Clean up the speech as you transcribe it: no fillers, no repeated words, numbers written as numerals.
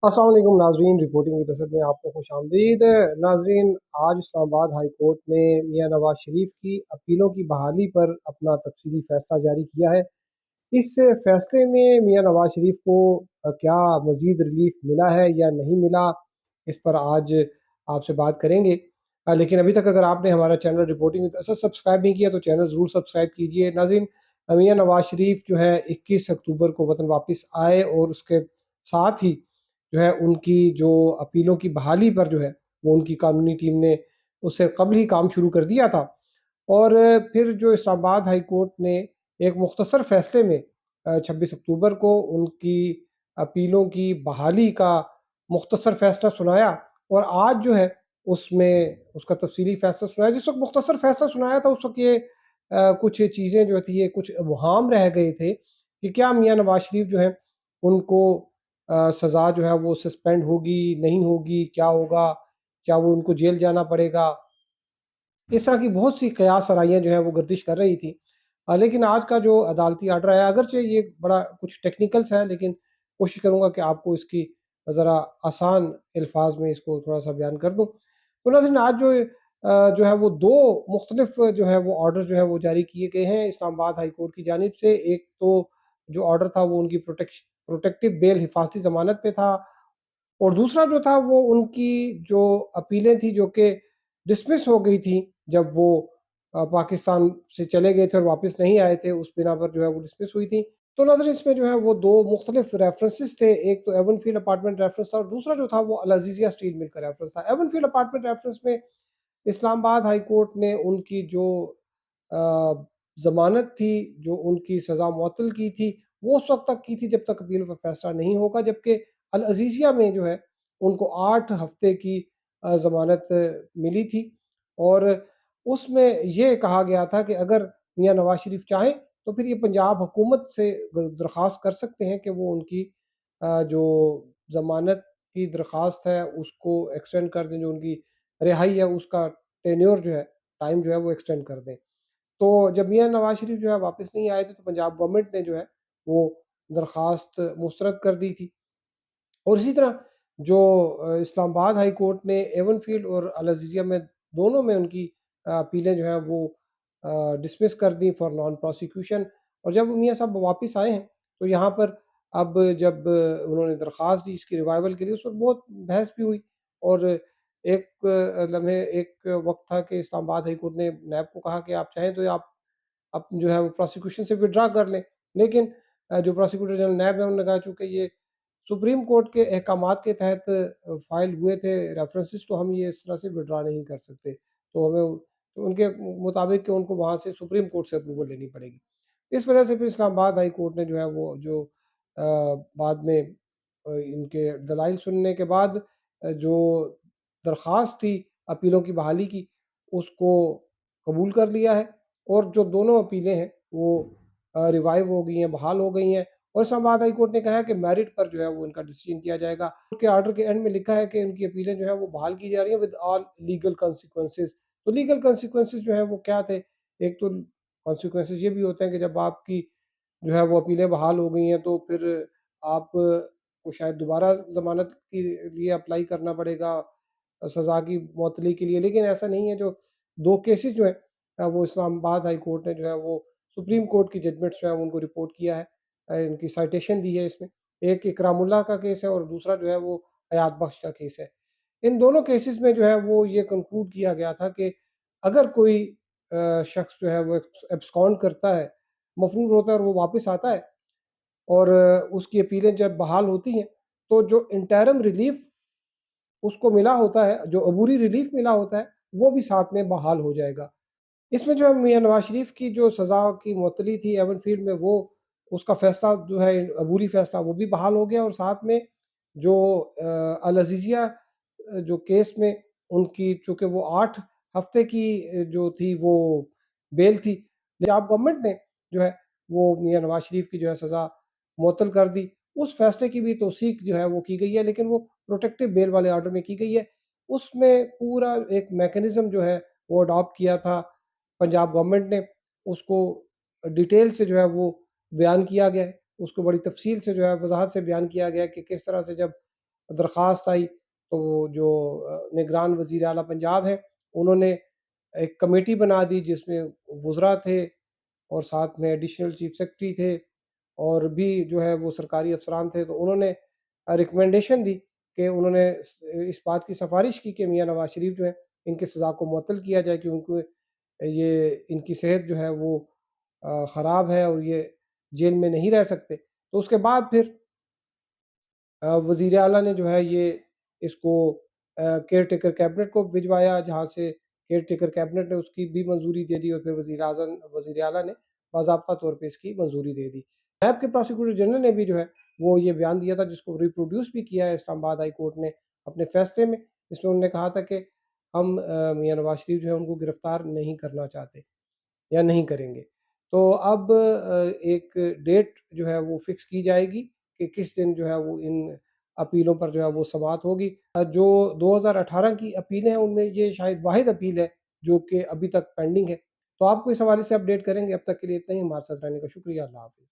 अस्सलाम वालेकुम नाजरीन, रिपोर्टिंग विद असद में आपको खुश आमदीद। नाजरीन, आज इस्लामाबाद हाई कोर्ट ने मियां नवाज शरीफ की अपीलों की बहाली पर अपना तफसीली फैसला जारी किया है। इस फैसले में मियां नवाज शरीफ को क्या मजीद रिलीफ मिला है या नहीं मिला, इस पर आज आपसे बात करेंगे। लेकिन अभी तक अगर आपने हमारा channel reporting with Asad subscribe नहीं किया तो चैनल ज़रूर सब्सक्राइब कीजिए। नाजरीन, मियां नवाज शरीफ जो है 21 अक्टूबर को वतन वापस आए और उसके साथ ही जो है उनकी जो अपीलों की बहाली पर जो है वो उनकी कानूनी टीम ने उससे कबल ही काम शुरू कर दिया था। और फिर जो इस्लामाबाद हाई कोर्ट ने एक मुख्तसर फैसले में 26 अक्टूबर को उनकी अपीलों की बहाली का मुख्तसर फैसला सुनाया। और आज जो है उसमें उसका तफसीली फैसला सुनाया। जिस वक्त मुख्तसर फैसला सुनाया था उस वक्त ये कुछ चीज़ें जो थी, ये कुछ इबहाम रह गए थे कि क्या मियाँ नवाज शरीफ जो है उनको सज़ा जो है वो सस्पेंड होगी, नहीं होगी, क्या होगा, क्या वो उनको जेल जाना पड़ेगा। इस तरह की बहुत सी कयास आराइयाँ जो है वो गर्दिश कर रही थी। लेकिन आज का जो अदालती आर्डर आया, अगरचे ये बड़ा कुछ टेक्निकल्स है, लेकिन कोशिश करूँगा कि आपको इसकी ज़रा आसान अल्फाज में इसको थोड़ा सा बयान कर दूँ। तो नाज़रीन, आज जो है वो दो मुख्तलिफ जो है वो ऑर्डर जो है वो जारी किए गए हैं इस्लामाबाद हाई कोर्ट की जानिब से। एक तो जो ऑर्डर था वो उनकी प्रोटेक्टिव बेल हिफाजती ज़मानत पे था, और दूसरा जो था वो उनकी जो अपीलें थी जो कि डिसमिस हो गई थी जब वो पाकिस्तान से चले गए थे और वापस नहीं आए थे, उस बिना पर जो है वो डिसमिस हुई थी। तो नाज़रीन, इसमें जो है वो दो मुख्तलिफ रेफरेंसेस थे। एक तो एवनफील्ड अपार्टमेंट रेफरेंस था और दूसरा जो था वो अल अज़ीज़िया स्टील मिल का रेफरेंस था। एवनफील्ड अपार्टमेंट रेफरेंस में इस्लामाबाद हाई कोर्ट ने उनकी जो अ, ज़मानत थी, जो उनकी सज़ा मुअत्तल की थी, वो उस वक़्त तक की थी जब तक अपील का फ़ैसला नहीं होगा। जबकि अल अज़ीज़िया में जो है उनको 8 हफ़्ते की ज़मानत मिली थी। और उसमें ये कहा गया था कि अगर मियाँ नवाज़ शरीफ चाहें तो फिर ये पंजाब हुकूमत से दरख्वास्त कर सकते हैं कि वो उनकी जो ज़मानत की दरख्वास्त है उसको एक्सटेंड कर दें, जो उनकी रिहाई है उसका टेन्योर जो है, टाइम जो है वो एक्सटेंड कर दें। तो जब मियाँ नवाज़ शरीफ जो है वापस नहीं आए थे तो पंजाब गवर्नमेंट ने जो है वो दरख्वास्त मुस्तरद कर दी थी। और इसी तरह जो इस्लामाबाद हाई कोर्ट ने एवनफील्ड और अल अज़ीज़िया में दोनों में उनकी अपीलें जो हैं वो डिसमिस कर दी फॉर नॉन प्रोसिक्यूशन। और जब मियाँ साहब वापस आए हैं तो यहाँ पर अब जब उन्होंने दरख्वास्त दी इसकी रिवाइवल के लिए, उस पर बहुत बहस भी हुई। और एक लम्हे एक वक्त था कि इस्लामाबाद हाई कोर्ट ने नैब को कहा कि आप चाहें तो आप जो है वो प्रोसिक्यूशन से विड्रा कर लें। लेकिन जो प्रोसिक्यूटर जनरल नैब है उन्होंने कहा चूँकि ये सुप्रीम कोर्ट के अहकामात के तहत फाइल हुए थे रेफरेंसेस, तो हम ये इस तरह से विड्रा नहीं कर सकते। तो हमें तो उनके मुताबिक कि उनको वहाँ से सुप्रीम कोर्ट से अप्रूवल लेनी पड़ेगी। इस वजह से फिर इस्लामाबाद हाई कोर्ट ने जो है वो जो बाद में इनके दलाइल सुनने के बाद जो दरख्वास्त थी अपीलों की बहाली की, उसको कबूल कर लिया है। और जो दोनों अपीलें हैं वो रिवाइव हो गई हैं, बहाल हो गई हैं। और इस्लामाबाद हाई कोर्ट ने कहा है कि मेरिट पर जो है वो इनका डिसीजन किया जाएगा। उनके ऑर्डर के एंड में लिखा है कि उनकी अपीलें जो है वो बहाल की जा रही हैं विद ऑल लीगल कॉन्सिक्वेंसेस। तो लीगल कॉन्सिक्वेंसेस जो है वो क्या थे? एक तो कॉन्सिक्वेंसेस ये भी होते हैं कि जब आपकी जो है वो अपीलें बहाल हो गई हैं तो फिर आप को शायद दोबारा ज़मानत के लिए अप्लाई करना पड़ेगा सज़ा की मुअत्तली के लिए। लेकिन ऐसा नहीं है। जो 2 केसेस जो हैं वो इस्लामाबाद हाई कोर्ट ने जो है वो सुप्रीम कोर्ट की जजमेंट्स जो है उनको रिपोर्ट किया है। इनकी साइटेशन दी है इसमें। एक इकरामुल्लाह का केस है और दूसरा जो है वो हयात बख्श का केस है। इन दोनों केसेस में जो है वो ये कंक्लूड किया गया था कि अगर कोई शख्स जो है वो एब्सकॉन्ड करता है, मफरूर होता है और वो वापस आता है और उसकी अपीलें जब बहाल होती हैं, तो जो इंटरिम रिलीफ उसको मिला होता है, जो अबूरी रिलीफ मिला होता है, वो भी साथ में बहाल हो जाएगा। इसमें जो है मियाँ नवाज़ शरीफ की जो सज़ा की मुअत्तली थी एवनफील्ड में, वो उसका फ़ैसला जो है अबूरी फ़ैसला वो भी बहाल हो गया। और साथ में जो अल अज़ीज़िया जो केस में उनकी चूँकि वो 8 हफ़्ते की जो थी वो बेल थी, पंजाब गवर्नमेंट ने जो है वो मियाँ नवाज़ शरीफ की जो है सज़ा मुअत्तल कर दी। उस फ़ैसले की भी तौसीक़ जो है वो की गई है, लेकिन वो प्रोटेक्टिव बेल वाले ऑर्डर में की गई है। उसमें पूरा एक मैकेनिज़्म जो है वो अडॉप्ट किया था पंजाब गवर्नमेंट ने। उसको डिटेल से जो है वो बयान किया गया है। उसको बड़ी तफ़सील से जो है वज़ाहत से बयान किया गया है कि किस तरह से जब درخواست آئی تو جو نگران وزیر اعلیٰ پنجاب ہیں انہوں نے ایک کمیٹی بنا دی جس میں وزراء تھے اور ساتھ میں ایڈیشنل چیف سیکرٹری تھے اور بھی جو ہے وہ سرکاری افسران تھے، تو انہوں نے ریکمنڈیشن دی کہ انہوں نے اس بات کی سفارش کی کہ میاں نواز شریف جو ہے ان کی سزا کو معطل کیا جائے کیونکہ یہ ان کی صحت جو ہے وہ خراب ہے اور یہ جیل میں نہیں رہ سکتے۔ تو اس کے بعد پھر وزیر اعلیٰ نے جو ہے یہ اس کو کیئر ٹیکر کیبنٹ کو بھجوایا، جہاں سے کیئر ٹیکر کیبنٹ نے اس کی بھی منظوری دے دی اور پھر وزیر اعلیٰ نے باضابطہ طور پہ اس کی منظوری دے دی۔ نیب کے پراسیکیوٹر جنرل نے بھی جو ہے وہ یہ بیان دیا تھا جس کو ریپروڈیوس بھی کیا ہے اسلام آباد ہائی کورٹ نے اپنے فیصلے میں، جس میں انہوں نے کہا تھا کہ ہم میاں نواز شریف جو ہے ان کو گرفتار نہیں کرنا چاہتے یا نہیں کریں گے۔ تو اب ایک ڈیٹ جو ہے وہ فکس کی جائے گی کہ کس دن جو ہے وہ ان اپیلوں پر جو ہے وہ سماعت ہوگی۔ جو 2018 کی اپیلیں ہیں ان میں یہ شاید واحد اپیل ہے جو کہ ابھی تک پینڈنگ ہے۔ تو آپ کو اس حوالے سے اپڈیٹ کریں گے، اب تک کے لیے اتنا ہی، ہمارے ساتھ رہنے کا شکریہ، اللہ حافظ۔